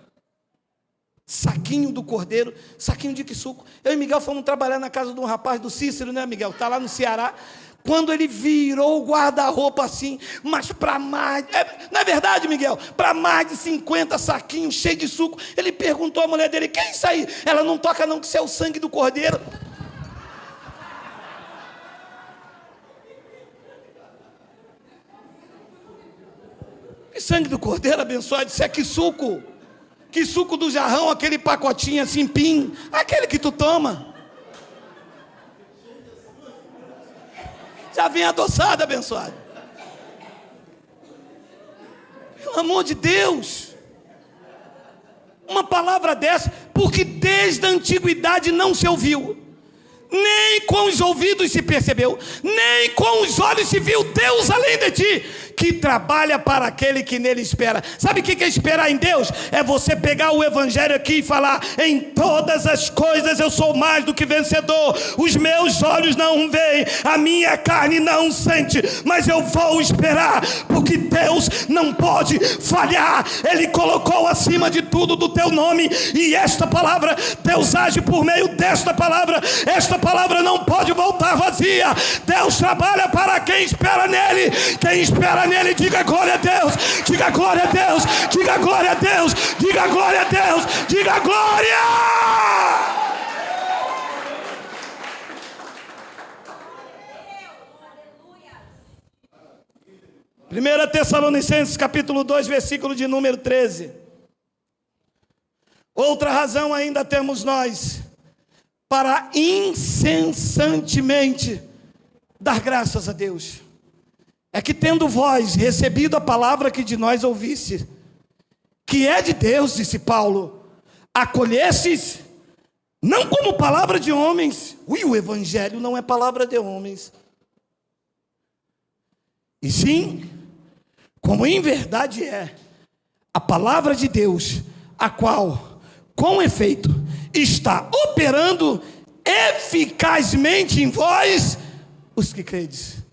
Saquinho do cordeiro. Saquinho de que suco. Eu e Miguel fomos trabalhar na casa de um rapaz do Cícero, né, Miguel? Está lá no Ceará. Quando ele virou o guarda-roupa assim, mas para mais... não é verdade, Miguel? Para mais de 50 saquinhos cheios de suco. Ele perguntou à mulher dele, que é isso aí? Ela, não toca não, que isso é o sangue do cordeiro. Que sangue do cordeiro, abençoado? Isso é que suco? Que suco do jarrão, aquele pacotinho assim, pim. Aquele que tu toma. Já vem adoçado, abençoado. Pelo amor de Deus. Uma palavra dessa, porque desde a antiguidade não se ouviu, nem com os ouvidos se percebeu, nem com os olhos se viu Deus além de ti, que trabalha para aquele que nele espera. Sabe o que é esperar em Deus? É você pegar o evangelho aqui e falar, em todas as coisas eu sou mais do que vencedor, os meus olhos não veem, a minha carne não sente, mas eu vou esperar, porque Deus não pode falhar, Ele colocou acima de tudo do teu nome, e esta palavra, Deus age por meio desta palavra, esta palavra não pode voltar vazia. Deus trabalha para quem espera nele. Quem espera nele, diga glória a Deus, diga glória a Deus, diga glória a Deus, diga glória a Deus, diga glória. 1 Tessalonicenses capítulo 2, versículo de número 13. Outra razão ainda temos nós para incessantemente dar graças a Deus, é que tendo vós recebido a palavra que de nós ouvisse, que é de Deus, disse Paulo, acolhestes, não como palavra de homens. O evangelho não é palavra de homens, e sim, como em verdade é, a palavra de Deus, a qual, com efeito, está operando eficazmente em vós, os que credes.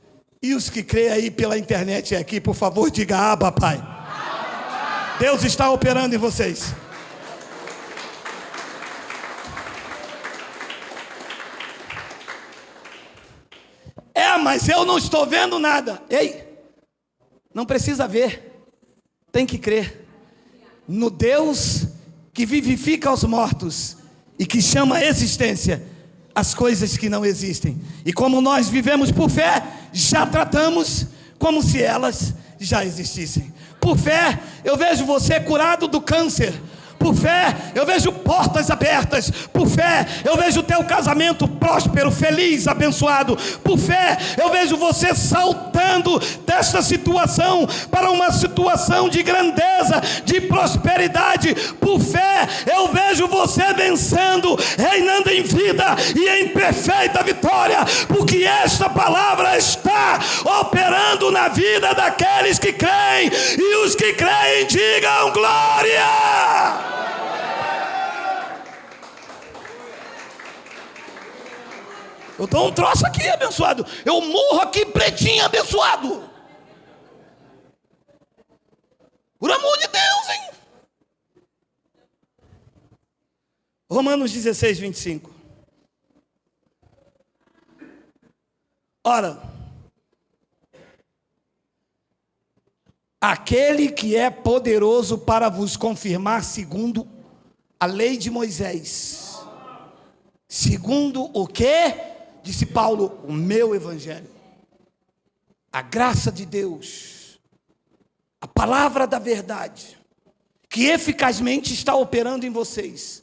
E os que creem aí pela internet aqui, por favor, diga Abba, Pai. Deus está operando em vocês. Mas eu não estou vendo nada. Ei, não precisa ver, tem que crer no Deus que vivifica os mortos e que chama a existência as coisas que não existem. E como nós vivemos por fé, já tratamos como se elas já existissem. Por fé, eu vejo você curado do câncer. Por fé, eu vejo portas abertas. Por fé, eu vejo o teu casamento próspero, feliz, abençoado. Por fé, eu vejo você saltando desta situação para uma situação de grandeza, de prosperidade. Por fé, eu vejo você vencendo, reinando em vida e em perfeita vitória, porque esta palavra está operando na vida daqueles que creem, e os que creem digam glória. Eu dou um troço aqui, abençoado. Eu morro aqui, pretinho, abençoado. Por amor de Deus, hein? Romanos 16, 25. Ora, aquele que é poderoso para vos confirmar segundo a lei de Moisés. Segundo o quê? Disse Paulo, o meu evangelho. A graça de Deus, a palavra da verdade, que eficazmente está operando em vocês.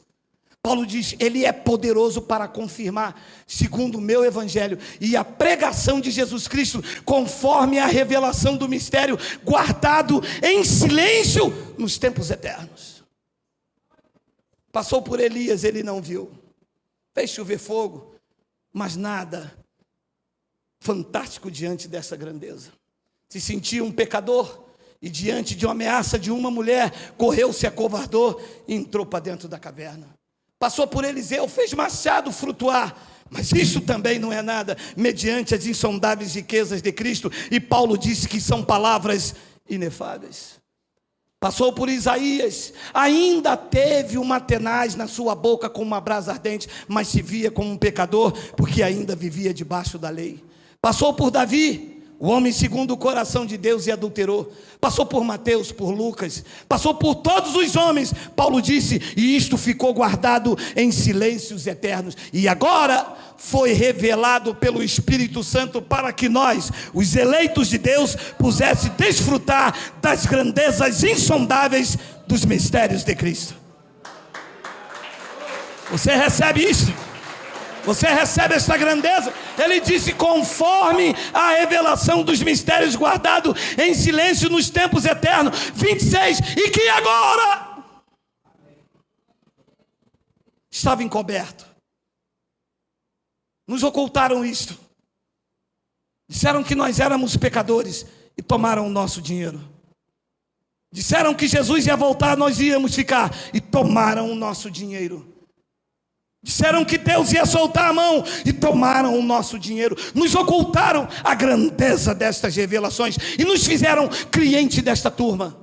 Paulo diz, ele é poderoso para confirmar, segundo o meu evangelho, e a pregação de Jesus Cristo, conforme a revelação do mistério, guardado em silêncio nos tempos eternos. Passou por Elias, ele não viu. Fez chover fogo, mas nada fantástico diante dessa grandeza. Se sentia um pecador, e diante de uma ameaça de uma mulher, correu, se acovardou e entrou para dentro da caverna. Passou por Eliseu, fez machado flutuar, mas isso também não é nada, mediante as insondáveis riquezas de Cristo, e Paulo disse que são palavras inefáveis. Passou por Isaías, ainda teve uma tenaz na sua boca como uma brasa ardente, mas se via como um pecador, porque ainda vivia debaixo da lei. Passou por Davi, o homem segundo o coração de Deus, e adulterou. Passou por Mateus, por Lucas, passou por todos os homens. Paulo disse, e isto ficou guardado em silêncios eternos. E agora foi revelado pelo Espírito Santo para que nós, os eleitos de Deus, pudesse desfrutar das grandezas insondáveis dos mistérios de Cristo. Você recebe isso? Você recebe essa grandeza? Ele disse, conforme a revelação dos mistérios guardado em silêncio nos tempos eternos. 26, e que agora estava encoberto. Nos ocultaram isto. Disseram que nós éramos pecadores e tomaram o nosso dinheiro. Disseram que Jesus ia voltar, nós íamos ficar, e tomaram o nosso dinheiro. Disseram que Deus ia soltar a mão e tomaram o nosso dinheiro. Nos ocultaram a grandeza destas revelações e nos fizeram cliente desta turma.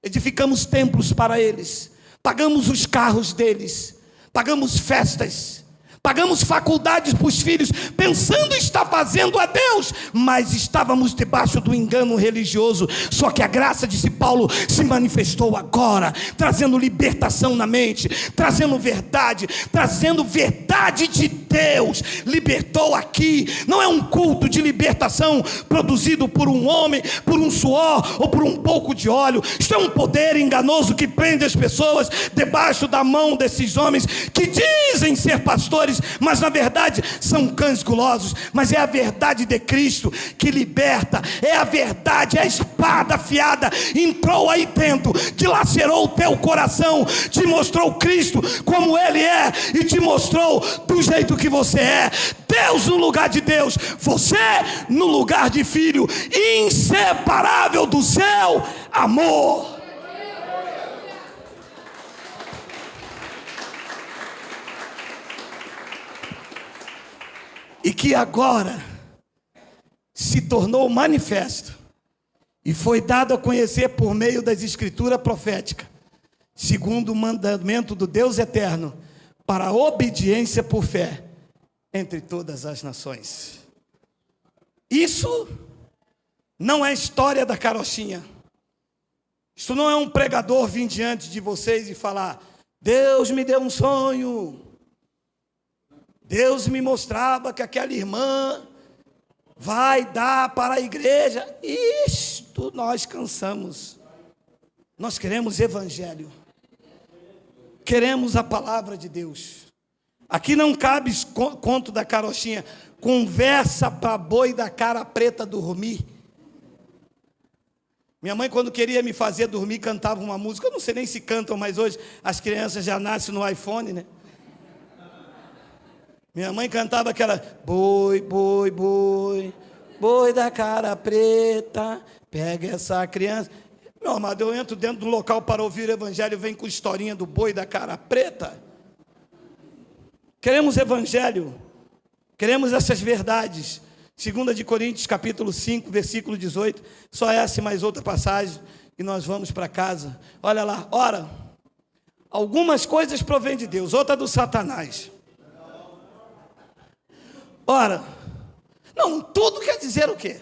Edificamos templos para eles, pagamos os carros deles, pagamos festas, pagamos faculdades para os filhos, pensando estar fazendo a Deus, mas estávamos debaixo do engano religioso. Só que a graça, disse Paulo, se manifestou agora, trazendo libertação na mente, trazendo verdade de Deus. Libertou aqui. Não é um culto de libertação produzido por um homem, por um suor ou por um pouco de óleo. Isto é um poder enganoso que prende as pessoas debaixo da mão desses homens que dizem ser pastores, mas na verdade são cães gulosos. Mas é a verdade de Cristo que liberta, é a verdade, é a espada afiada, entrou aí dentro, dilacerou o teu coração, te mostrou Cristo como Ele é, e te mostrou do jeito que você é. Deus no lugar de Deus, você no lugar de filho, inseparável do seu amor. E que agora se tornou manifesto e foi dado a conhecer por meio das escrituras proféticas, segundo o mandamento do Deus eterno, para a obediência por fé entre todas as nações. Isso não é história da carochinha. Isso não é um pregador vir diante de vocês e falar: Deus me deu um sonho, Deus me mostrava que aquela irmã vai dar para a igreja. Isto nós cansamos. Nós queremos evangelho. Queremos a palavra de Deus. Aqui não cabe conto da carochinha. Conversa para boi da cara preta dormir. Minha mãe, quando queria me fazer dormir, cantava uma música. Eu não sei nem se cantam, mas hoje as crianças já nascem no iPhone, né? Minha mãe cantava aquela: boi, boi, boi, boi da cara preta, pega essa criança. Meu amado, eu entro dentro de um local para ouvir o evangelho, vem com historinha do boi da cara preta. Queremos evangelho, queremos essas verdades. 2 Coríntios capítulo 5, versículo 18, só essa e mais outra passagem, e nós vamos para casa. Olha lá, ora, algumas coisas provêm de Deus, outra do Satanás. Ora, não, tudo quer dizer o quê?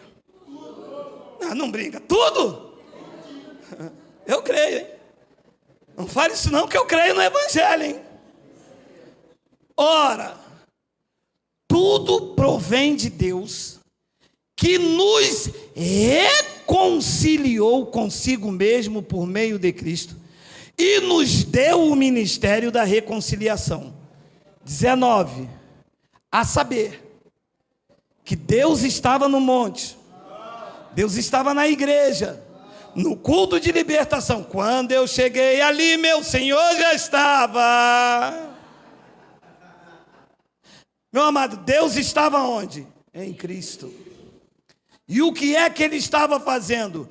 Não brinca, tudo? Eu creio, hein? Não fale isso não, que eu creio no evangelho, hein? Ora, tudo provém de Deus, que nos reconciliou consigo mesmo por meio de Cristo, e nos deu o ministério da reconciliação. 19, a saber, que Deus estava no monte, Deus estava na igreja, no culto de libertação. Quando eu cheguei ali, meu Senhor já estava. Meu amado, Deus estava onde? Em Cristo. E o que é que ele estava fazendo?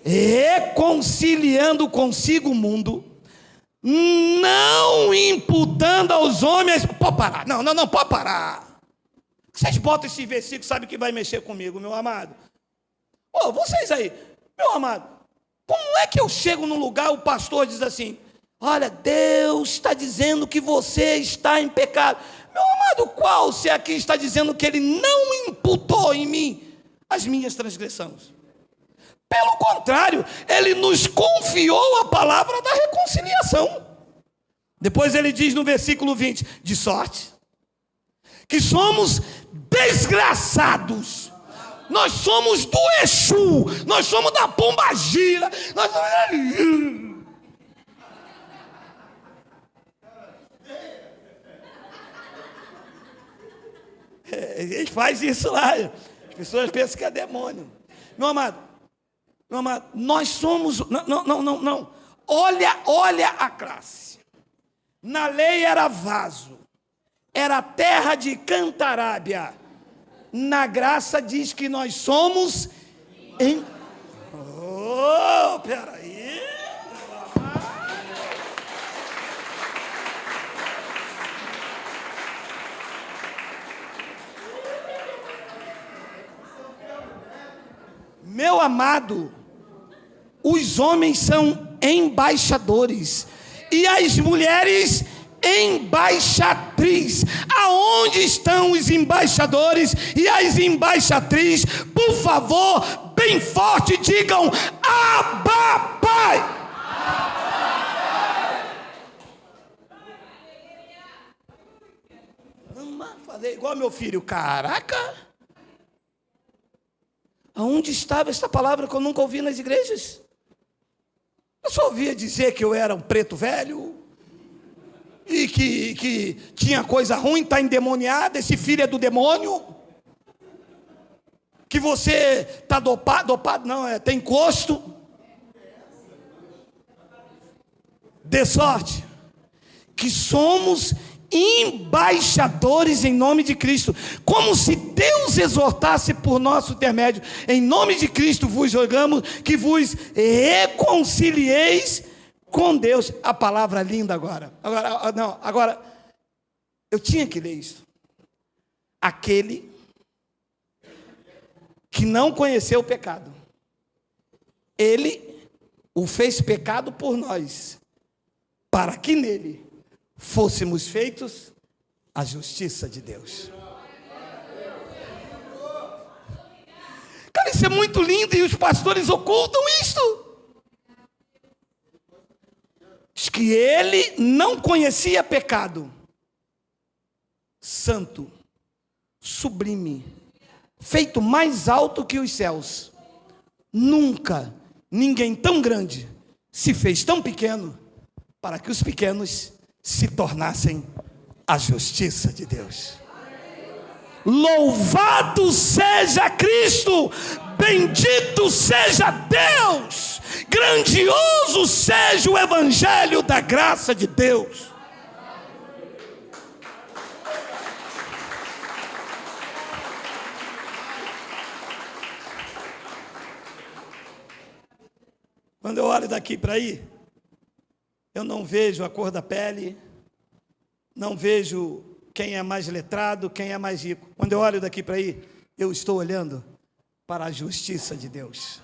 Reconciliando consigo o mundo, não imputando aos homens. Pode parar, não, pode parar. Vocês botam esse versículo, sabe que vai mexer comigo, meu amado? Vocês aí, meu amado, como é que eu chego num lugar, o pastor diz assim: olha, Deus está dizendo que você está em pecado. Meu amado, qual se aqui está dizendo que ele não imputou em mim as minhas transgressões? Pelo contrário, ele nos confiou a palavra da reconciliação. Depois ele diz no versículo 20, de sorte que somos desgraçados. Nós somos do Exu, nós somos da Pombagira, nós somos... Ele faz isso lá, as pessoas pensam que é demônio. Meu amado, nós somos... Não. Olha a classe. Na lei era vaso, era terra de cantarábia. Na graça diz que nós somos em... Peraí. Meu amado, os homens são embaixadores e as mulheres embaixatriz. Aonde estão os embaixadores e as embaixatrizes? Por favor, bem forte, digam: Abba, Pai. Falei igual meu filho. Caraca, aonde estava esta palavra que eu nunca ouvi nas igrejas? Eu só ouvia dizer que eu era um preto velho e que tinha coisa ruim, está endemoniado, esse filho é do demônio, que você está dopado não, tem encosto. Dê sorte que somos embaixadores em nome de Cristo, como se Deus exortasse por nosso intermédio: em nome de Cristo vos rogamos que vos reconcilieis com Deus. A palavra linda agora, eu tinha que ler isso. Aquele que não conheceu o pecado, ele o fez pecado por nós, para que nele fôssemos feitos a justiça de Deus. Cara, isso é muito lindo e os pastores ocultam isto. Diz que ele não conhecia pecado. Santo, sublime, feito mais alto que os céus. Nunca ninguém tão grande se fez tão pequeno para que os pequenos se tornassem a justiça de Deus. Louvado seja Cristo, bendito seja Deus, grandioso seja o evangelho da graça de Deus. Quando eu olho daqui para aí, eu não vejo a cor da pele, não vejo quem é mais letrado, quem é mais rico. Quando eu olho daqui para aí, eu estou olhando para a justiça de Deus.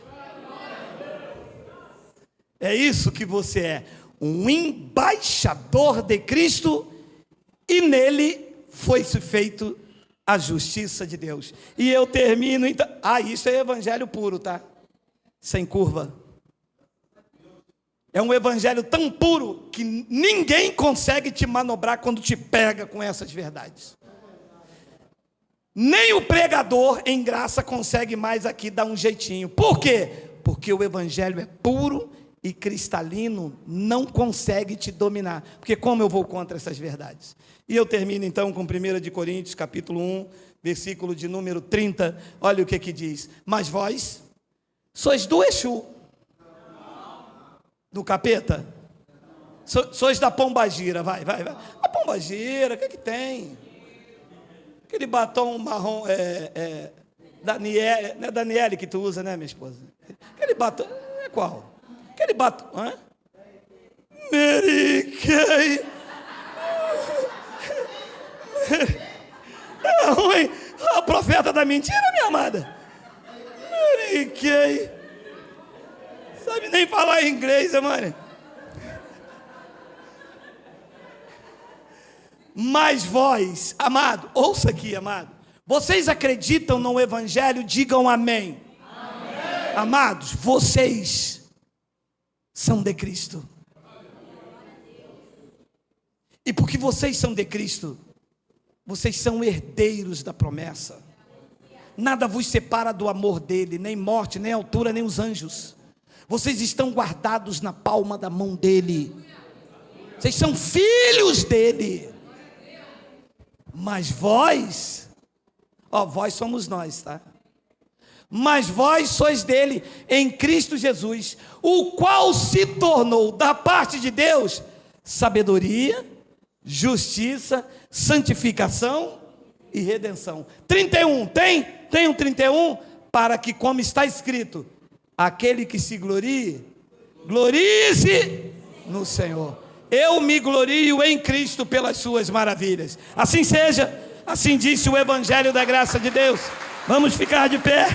É isso que você é, um embaixador de Cristo, e nele foi-se feito a justiça de Deus. E eu termino então. Isso é evangelho puro, tá? Sem curva. É um evangelho tão puro que ninguém consegue te manobrar quando te pega com essas verdades. Nem o pregador em graça consegue mais aqui dar um jeitinho. Por quê? Porque o evangelho é puro e cristalino, não consegue te dominar. Porque como eu vou contra essas verdades? E eu termino então com 1 Coríntios, capítulo 1, versículo de número 30. Olha o que diz. Mas vós sois do Exu. Do capeta? Sois da pombagira, vai. A pombagira, o que tem? Aquele batom marrom, Daniele, não é Daniele que tu usa, né, minha esposa? Aquele batom, é qual? Aquele batom, Mary Kay. É ruim, a profeta da mentira, minha amada. Mary Kay. Sabe nem falar inglês, mano. Mas vós, amado, ouça aqui, amado. Vocês acreditam no evangelho? Digam amém. Amém. Amados, vocês são de Cristo. E porque vocês são de Cristo, vocês são herdeiros da promessa. Nada vos separa do amor dele, nem morte, nem altura, nem os anjos. Vocês estão guardados na palma da mão dele. Vocês são filhos dele. Mas vós, vós somos nós, tá? Mas vós sois dele em Cristo Jesus, o qual se tornou da parte de Deus sabedoria, justiça, santificação e redenção. 31, tem um 31? Para que, como está escrito, aquele que se glorie, glorie-se no Senhor. Eu me glorio em Cristo pelas suas maravilhas. Assim seja, assim disse o evangelho da graça de Deus. Vamos ficar de pé.